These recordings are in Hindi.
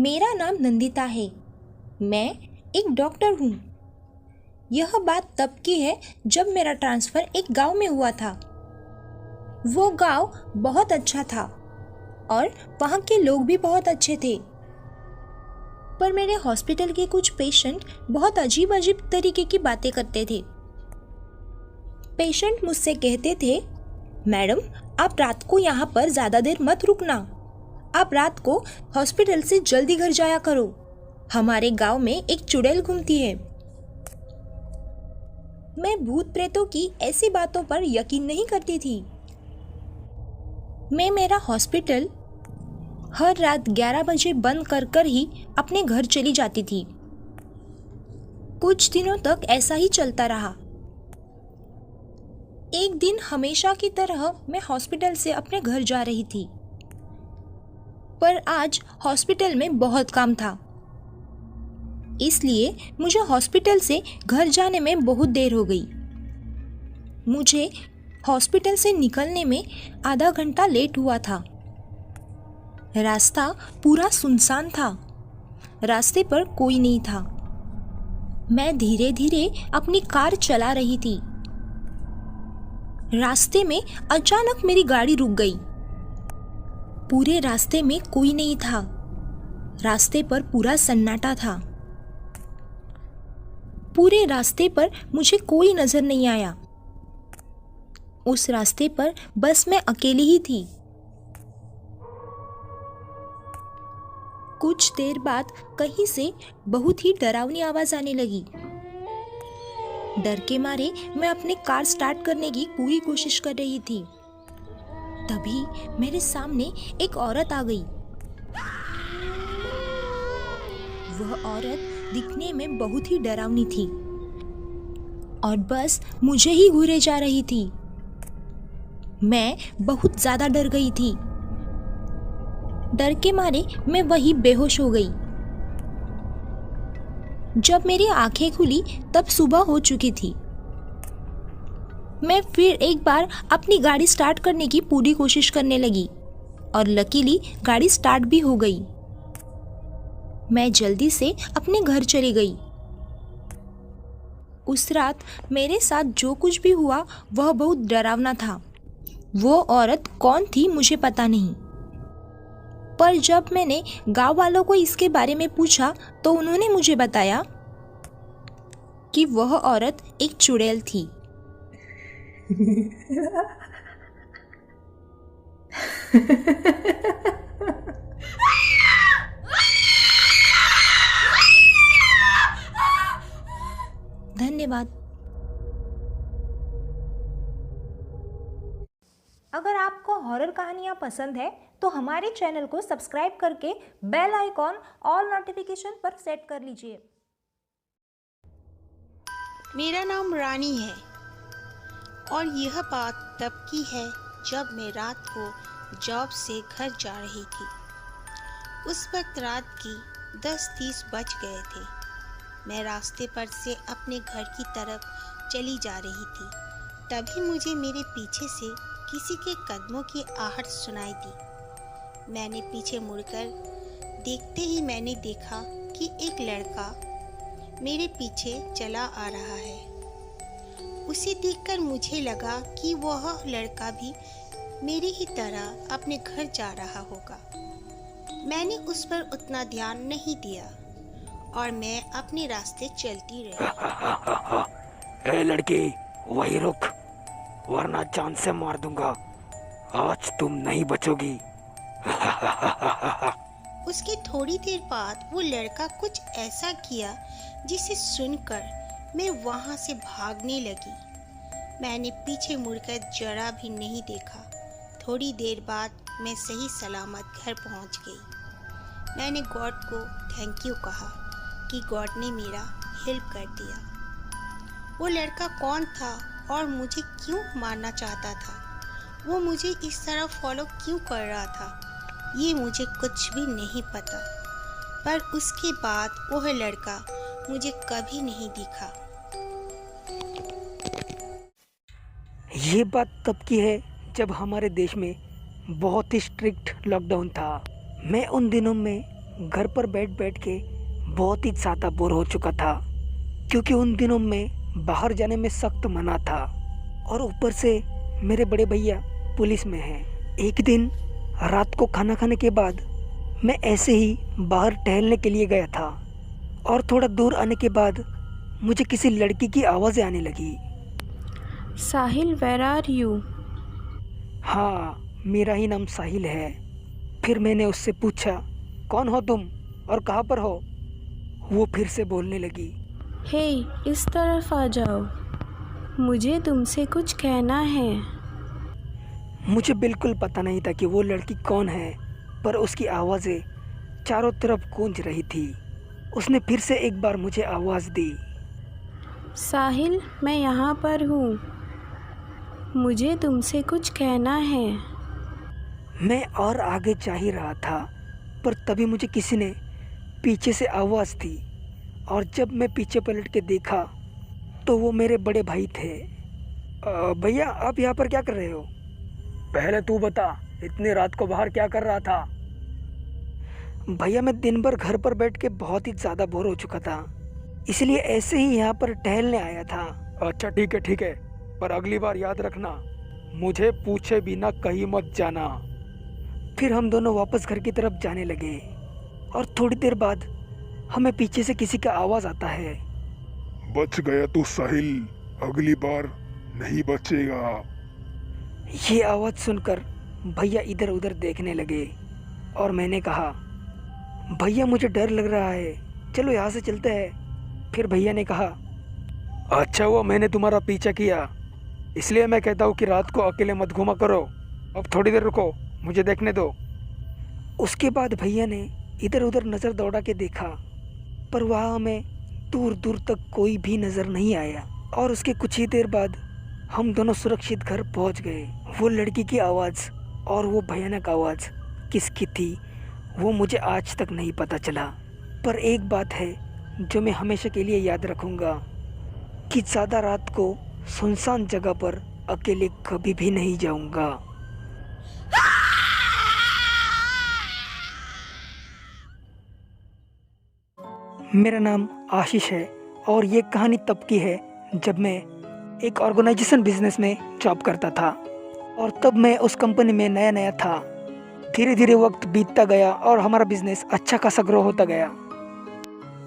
मेरा नाम नंदिता है। मैं एक डॉक्टर हूँ। यह बात तब की है जब मेरा ट्रांसफ़र एक गांव में हुआ था। वो गांव बहुत अच्छा था और वहाँ के लोग भी बहुत अच्छे थे। पर मेरे हॉस्पिटल के कुछ पेशेंट बहुत अजीब अजीब तरीके की बातें करते थे। पेशेंट मुझसे कहते थे, मैडम आप रात को यहाँ पर ज़्यादा देर मत रुकना। आप रात को हॉस्पिटल से जल्दी घर जाया करो। हमारे गांव में एक चुड़ैल घूमती है। मैं भूत प्रेतों की ऐसी बातों पर यकीन नहीं करती थी। मैं मेरा हॉस्पिटल हर रात 11 बजे बंद कर कर ही अपने घर चली जाती थी। कुछ दिनों तक ऐसा ही चलता रहा। एक दिन हमेशा की तरह मैं हॉस्पिटल से अपने घर जा रही थी, पर आज हॉस्पिटल में बहुत काम था, इसलिए मुझे हॉस्पिटल से घर जाने में बहुत देर हो गई। मुझे हॉस्पिटल से निकलने में आधा घंटा लेट हुआ था। रास्ता पूरा सुनसान था। रास्ते पर कोई नहीं था। मैं धीरे धीरे अपनी कार चला रही थी। रास्ते में अचानक मेरी गाड़ी रुक गई। पूरे रास्ते में कोई नहीं था। रास्ते पर पूरा सन्नाटा था। पूरे रास्ते पर मुझे कोई नजर नहीं आया। उस रास्ते पर बस मैं अकेली ही थी। कुछ देर बाद कहीं से बहुत ही डरावनी आवाज आने लगी। डर के मारे मैं अपने कार स्टार्ट करने की पूरी कोशिश कर रही थी। तभी मेरे सामने एक औरत आ गई। वह औरत दिखने में बहुत ही डरावनी थी और बस मुझे ही घूरे जा रही थी। मैं बहुत ज्यादा डर गई थी। डर के मारे मैं वहीं बेहोश हो गई। जब मेरी आंखें खुली तब सुबह हो चुकी थी। मैं फिर एक बार अपनी गाड़ी स्टार्ट करने की पूरी कोशिश करने लगी और लकीली गाड़ी स्टार्ट भी हो गई। मैं जल्दी से अपने घर चली गई। उस रात मेरे साथ जो कुछ भी हुआ वह बहुत डरावना था। वो औरत कौन थी मुझे पता नहीं, पर जब मैंने गांव वालों को इसके बारे में पूछा तो उन्होंने मुझे बताया कि वह औरत एक चुड़ैल थी। धन्यवाद। अगर आपको हॉरर कहानियाँ पसंद है तो हमारे चैनल को सब्सक्राइब करके बेल आइकॉन ऑल नोटिफिकेशन पर सेट कर लीजिए। मेरा नाम रानी है और यह बात तब की है जब मैं रात को जॉब से घर जा रही थी। उस वक्त रात की 10:30 बज गए थे। मैं रास्ते पर से अपने घर की तरफ चली जा रही थी। तभी मुझे मेरे पीछे से किसी के कदमों की आहट सुनाई दी। मैंने पीछे मुड़कर देखते ही मैंने देखा कि एक लड़का मेरे पीछे चला आ रहा है। उसे देखकर मुझे लगा कि वह लड़का भी मेरी ही तरह अपने घर जा रहा होगा। मैंने उस पर उतना ध्यान नहीं दिया और मैं अपने रास्ते चलती रही। ए लड़की, वही रुक, वरना जान से मार दूंगा। आज तुम नहीं बचोगी। उसके थोड़ी देर बाद वो लड़का कुछ ऐसा किया जिसे सुनकर मैं वहाँ से भागने लगी। मैंने पीछे मुड़कर जरा भी नहीं देखा। थोड़ी देर बाद मैं सही सलामत घर पहुँच गई। मैंने गॉड को थैंक यू कहा कि गॉड ने मेरा हेल्प कर दिया। वो लड़का कौन था और मुझे क्यों मारना चाहता था, वो मुझे इस तरह फॉलो क्यों कर रहा था, ये मुझे कुछ भी नहीं पता। पर उसके बाद वह लड़का मुझे कभी नहीं दिखा। ये बात तब की है जब हमारे देश में बहुत ही स्ट्रिक्ट लॉकडाउन था। मैं उन दिनों में घर पर बैठ बैठ के बहुत ही ज़्यादा बोर हो चुका था, क्योंकि उन दिनों में बाहर जाने में सख्त मना था और ऊपर से मेरे बड़े भैया पुलिस में हैं। एक दिन रात को खाना खाने के बाद मैं ऐसे ही बाहर टहलने के लिए गया था और थोड़ा दूर आने के बाद मुझे किसी लड़की की आवाज़ें आने लगी। साहिल, वेयर आर यू? हाँ, मेरा ही नाम साहिल है। फिर मैंने उससे पूछा, कौन हो तुम और कहाँ पर हो? वो फिर से बोलने लगी, हे, इस तरफ आ जाओ, मुझे तुमसे कुछ कहना है। मुझे बिल्कुल पता नहीं था कि वो लड़की कौन है, पर उसकी आवाज़ें चारों तरफ गूंज रही थी। उसने फिर से एक बार मुझे आवाज़ दी, साहिल, मैं यहाँ पर हूँ, मुझे तुमसे कुछ कहना है। मैं और आगे जा ही रहा था, पर तभी मुझे किसी ने पीछे से आवाज़ दी और जब मैं पीछे पलट के देखा तो वो मेरे बड़े भाई थे। भैया, आप यहाँ पर क्या कर रहे हो? पहले तू बता, इतनी रात को बाहर क्या कर रहा था? भैया, मैं दिन भर घर पर बैठ के बहुत ही ज़्यादा बोर हो चुका था, इसलिए ऐसे ही यहाँ पर टहलने आया था। अच्छा, ठीक है, पर अगली बार याद रखना, मुझे पूछे बिना कहीं मत जाना। फिर हम दोनों वापस घर की तरफ जाने लगे और थोड़ी देर बाद हमें पीछे से किसी का आवाज़ आता है, बच गया तू साहिल, अगली बार नहीं बचेगा। ये आवाज़ सुनकर भैया इधर उधर देखने लगे और मैंने कहा, भैया मुझे डर लग रहा है, चलो यहाँ से चलते हैं। फिर भैया ने कहा, अच्छा हुआ मैंने तुम्हारा पीछा किया, इसलिए मैं कहता हूँ कि रात को अकेले मत घूमा करो। अब थोड़ी देर रुको, मुझे देखने दो। उसके बाद भैया ने इधर उधर नज़र दौड़ा के देखा, पर वहाँ हमें दूर दूर तक कोई भी नज़र नहीं आया और उसके कुछ ही देर बाद हम दोनों सुरक्षित घर पहुँच गए। वो लड़की की आवाज़ और वो भयानक आवाज़ किसकी थी वो मुझे आज तक नहीं पता चला, पर एक बात है जो मैं हमेशा के लिए याद रखूँगा कि ज़्यादा रात को सुनसान जगह पर अकेले कभी भी नहीं जाऊँगा। मेरा नाम आशीष है और ये कहानी तब की है जब मैं एक ऑर्गेनाइजेशन बिजनेस में जॉब करता था और तब मैं उस कंपनी में नया नया था। धीरे धीरे वक्त बीतता गया और हमारा बिजनेस अच्छा खासा ग्रो होता गया।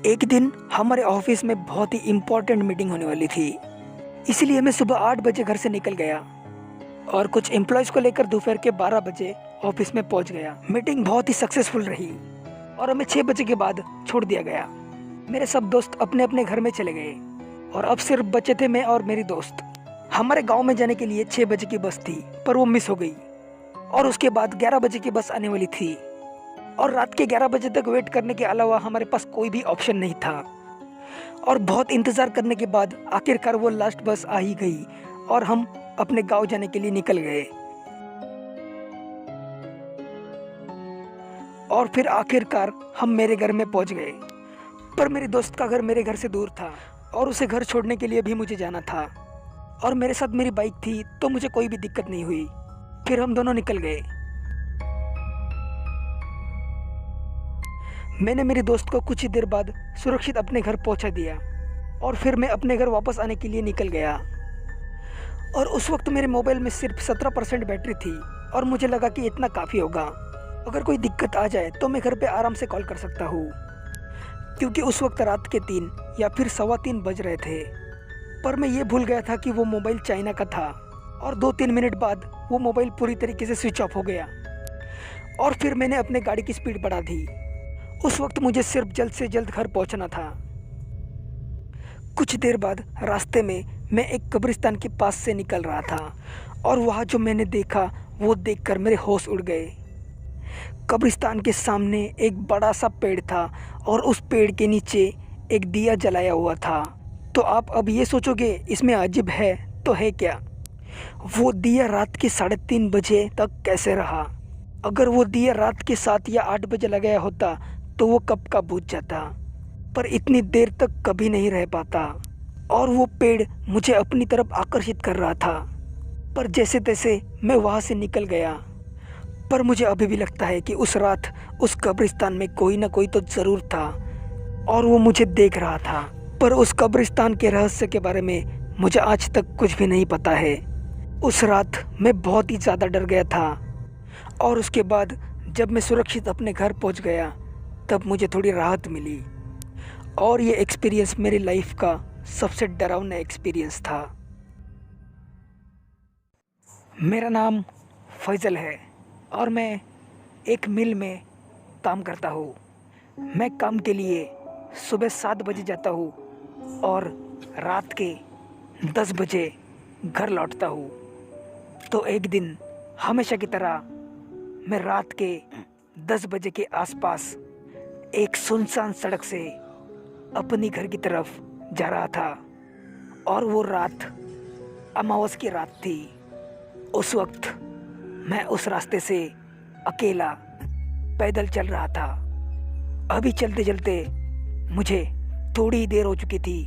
एक दिन हमारे ऑफिस में बहुत ही इम्पोर्टेंट मीटिंग होने वाली थी, इसलिए मैं सुबह 8 बजे घर से निकल गया और कुछ एम्प्लॉयज़ को लेकर दोपहर के 12 बजे ऑफिस में पहुंच गया। मीटिंग बहुत ही सक्सेसफुल रही और हमें 6 बजे के बाद छोड़ दिया गया। मेरे सब दोस्त अपने अपने घर में चले गए और अब सिर्फ बचे थे मैं और मेरी दोस्त। हमारे गांव में जाने के लिए 6 बजे की बस थी, पर वो मिस हो गई और उसके बाद 11 बजे की बस आने वाली थी और रात के 11 बजे तक वेट करने के अलावा हमारे पास कोई भी ऑप्शन नहीं था। और बहुत इंतज़ार करने के बाद आखिरकार वो लास्ट बस आ ही गई और हम अपने गांव जाने के लिए निकल गए। और फिर आखिरकार हम मेरे घर में पहुंच गए, पर मेरी दोस्त का घर मेरे घर से दूर था और उसे घर छोड़ने के लिए भी मुझे जाना था और मेरे साथ मेरी बाइक थी, तो मुझे कोई भी दिक्कत नहीं हुई। फिर हम दोनों निकल गए। मैंने मेरी दोस्त को कुछ ही देर बाद सुरक्षित अपने घर पहुंचा दिया और फिर मैं अपने घर वापस आने के लिए निकल गया। और उस वक्त मेरे मोबाइल में सिर्फ 17% बैटरी थी और मुझे लगा कि इतना काफ़ी होगा, अगर कोई दिक्कत आ जाए तो मैं घर पे आराम से कॉल कर सकता हूँ, क्योंकि उस वक्त रात के 3 या फिर 3:15 बज रहे थे। पर मैं ये भूल गया था कि वो मोबाइल चाइना का था और 2-3 मिनट बाद वो मोबाइल पूरी तरीके से स्विच ऑफ हो गया और फिर मैंने अपने गाड़ी की स्पीड बढ़ा दी। उस वक्त मुझे सिर्फ जल्द से जल्द घर पहुंचना था। कुछ देर बाद रास्ते में मैं एक कब्रिस्तान के पास से निकल रहा था और वहाँ जो मैंने देखा वो देखकर मेरे होश उड़ गए। कब्रिस्तान के सामने एक बड़ा सा पेड़ था और उस पेड़ के नीचे एक दिया जलाया हुआ था। तो आप अब ये सोचोगे इसमें अजीब है तो है क्या? वो दिया रात के 3:30 बजे तक कैसे रहा? अगर वो दिया रात के 7 या 8 बजे लगाया होता तो वो कब का बुझ जाता, पर इतनी देर तक कभी नहीं रह पाता। और वो पेड़ मुझे अपनी तरफ आकर्षित कर रहा था। पर जैसे तैसे मैं वहाँ से निकल गया। पर मुझे अभी भी लगता है कि उस रात उस कब्रिस्तान में कोई ना कोई तो ज़रूर था और वो मुझे देख रहा था। पर उस कब्रिस्तान के रहस्य के बारे में मुझे आज तक कुछ भी नहीं पता है। उस रात मैं बहुत ही ज़्यादा डर गया था और उसके बाद जब मैं सुरक्षित अपने घर पहुंच गया तब मुझे थोड़ी राहत मिली और ये एक्सपीरियंस मेरी लाइफ का सबसे डरावना एक्सपीरियंस था। मेरा नाम फैज़ल है और मैं एक मिल में काम करता हूँ। मैं काम के लिए सुबह 7 बजे जाता हूँ और रात के 10 बजे घर लौटता हूँ। तो एक दिन हमेशा की तरह मैं रात के 10 बजे के आसपास एक सुनसान सड़क से अपनी घर की तरफ जा रहा था और वो रात अमावस की रात थी। उस वक्त मैं उस रास्ते से अकेला पैदल चल रहा था। अभी चलते चलते मुझे थोड़ी देर हो चुकी थी,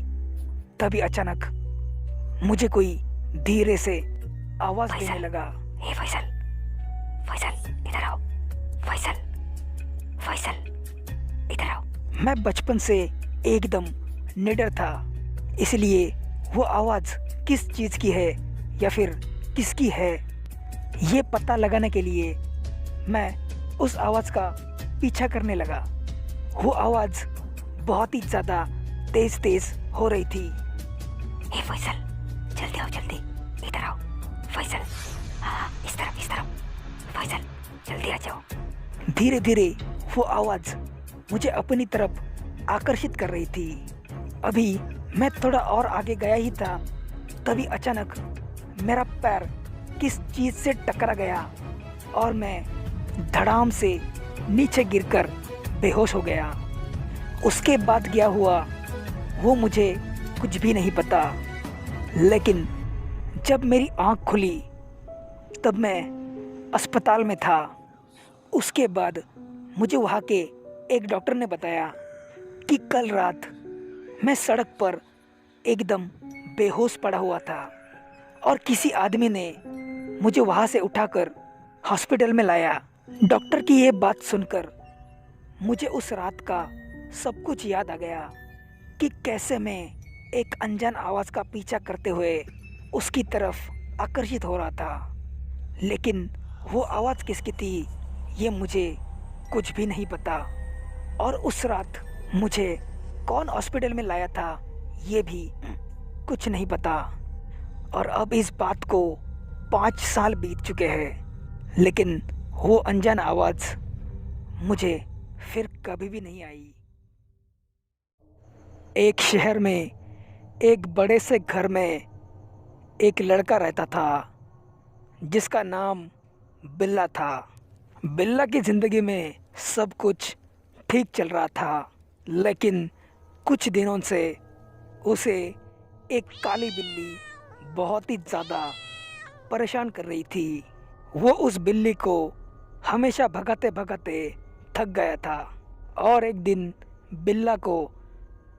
तभी अचानक मुझे कोई धीरे से आवाज़ देने लगा, हे फैसल, फैसल इधर आओ, फैसल, फैसल इधर आओ। मैं बचपन से एकदम निडर था, इसलिए वो आवाज़ किस चीज़ की है या फिर किसकी है ये पता लगाने के लिए मैं उस आवाज़ का पीछा करने लगा। वो आवाज़ बहुत ही ज़्यादा तेज़ हो रही थी। हे फैसल, जल्दी आओ, जल्दी इधर आओ, फैसल, हाँ इस तरफ, फैसल जल्दी आ जाओ। धीरे धीरे वो आवाज़ मुझे अपनी तरफ आकर्षित कर रही थी। अभी मैं थोड़ा और आगे गया ही था, तभी अचानक मेरा पैर किस चीज़ से टकरा गया और मैं धड़ाम से नीचे गिरकर बेहोश हो गया। उसके बाद क्या हुआ वो मुझे कुछ भी नहीं पता, लेकिन जब मेरी आँख खुली तब मैं अस्पताल में था। उसके बाद मुझे वहाँ के एक डॉक्टर ने बताया कि कल रात मैं सड़क पर एकदम बेहोश पड़ा हुआ था और किसी आदमी ने मुझे वहाँ से उठाकर हॉस्पिटल में लाया। डॉक्टर की ये बात सुनकर मुझे उस रात का सब कुछ याद आ गया कि कैसे मैं एक अनजान आवाज़ का पीछा करते हुए उसकी तरफ आकर्षित हो रहा था, लेकिन वो आवाज़ किसकी थी ये मुझे कुछ भी नहीं पता। और उस रात मुझे कौन हॉस्पिटल में लाया था ये भी कुछ नहीं पता। और अब इस बात को 5 साल बीत चुके हैं, लेकिन वो अनजान आवाज़ मुझे फिर कभी भी नहीं आई। एक शहर में एक बड़े से घर में एक लड़का रहता था जिसका नाम बिल्ला था। बिल्ला की ज़िंदगी में सब कुछ ठीक चल रहा था, लेकिन कुछ दिनों से उसे एक काली बिल्ली बहुत ही ज़्यादा परेशान कर रही थी। वो उस बिल्ली को हमेशा भगाते भगाते थक गया था और एक दिन बिल्ला को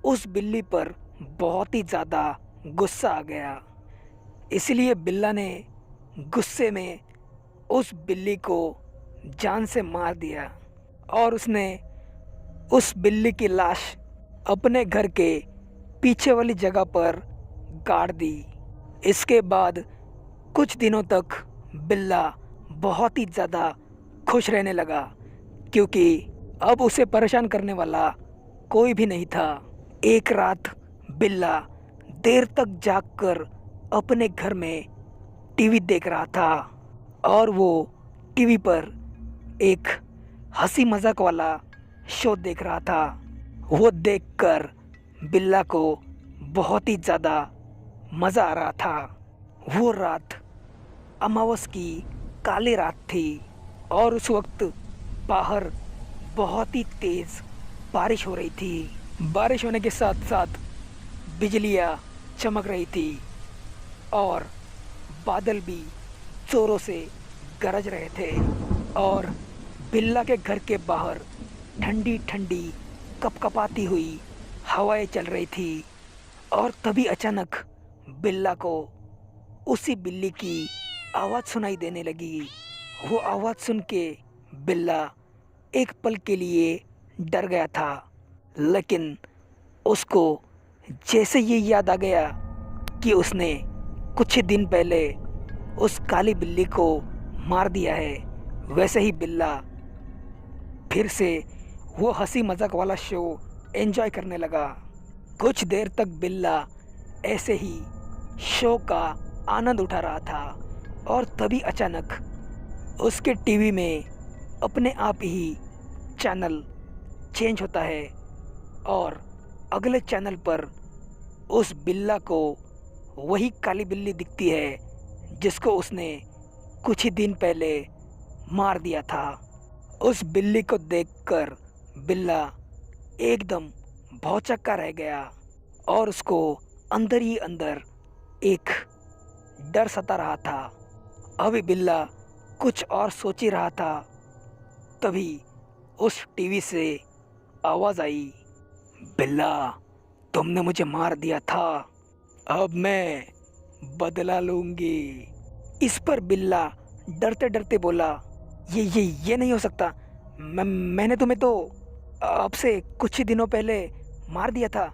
उस बिल्ली पर बहुत ही ज़्यादा गुस्सा आ गया। इसलिए बिल्ला ने गुस्से में उस बिल्ली को जान से मार दिया और उसने उस बिल्ली की लाश अपने घर के पीछे वाली जगह पर गाड़ दी। इसके बाद कुछ दिनों तक बिल्ला बहुत ही ज़्यादा खुश रहने लगा, क्योंकि अब उसे परेशान करने वाला कोई भी नहीं था। एक रात बिल्ला देर तक जागकर अपने घर में टीवी देख रहा था और वो टीवी पर एक हंसी मजाक वाला शो देख रहा था। वो देखकर बिल्ला को बहुत ही ज़्यादा मज़ा आ रहा था। वो रात अमावस की काली रात थी और उस वक्त बाहर बहुत ही तेज़ बारिश हो रही थी। बारिश होने के साथ साथ बिजलियाँ चमक रही थी और बादल भी ज़ोरों से गरज रहे थे और बिल्ला के घर के बाहर ठंडी ठंडी कपकपाती हुई हवाएं चल रही थी। और तभी अचानक बिल्ला को उसी बिल्ली की आवाज़ सुनाई देने लगी। वो आवाज़ सुन के बिल्ला एक पल के लिए डर गया था, लेकिन उसको जैसे ये याद आ गया कि उसने कुछ ही दिन पहले उस काली बिल्ली को मार दिया है, वैसे ही बिल्ला फिर से वो हंसी मजाक वाला शो एंजॉय करने लगा। कुछ देर तक बिल्ला ऐसे ही शो का आनंद उठा रहा था और तभी अचानक उसके टीवी में अपने आप ही चैनल चेंज होता है और अगले चैनल पर उस बिल्ला को वही काली बिल्ली दिखती है जिसको उसने कुछ ही दिन पहले मार दिया था। उस बिल्ली को देखकर बिल्ला एकदम भौचक्का रह गया और उसको अंदर ही अंदर एक डर सता रहा था। अभी बिल्ला कुछ और सोच ही रहा था, तभी उस टीवी से आवाज़ आई, बिल्ला तुमने मुझे मार दिया था, अब मैं बदला लूंगी। इस पर बिल्ला डरते डरते बोला, ये नहीं हो सकता। मैंने तुम्हें तो आपसे कुछ ही दिनों पहले मार दिया था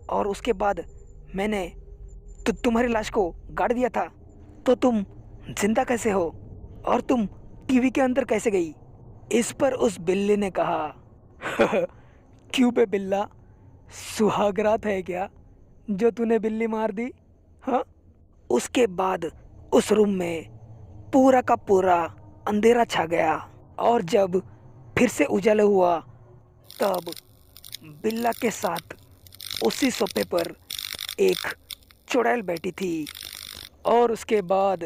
और उसके बाद मैंने तुम्हारी लाश को गाड़ दिया था, तो तुम जिंदा कैसे हो और तुम टीवी के अंदर कैसे गई? इस पर उस बिल्ली ने कहा, क्यों बे बिल्ला, सुहागरात है क्या जो तूने बिल्ली मार दी? हाँ। उसके बाद उस रूम में पूरा का पूरा अंधेरा छा गया और जब फिर से उजाला हुआ तब बिल्ला के साथ उसी सोफे पर एक चुड़ैल बैठी थी और उसके बाद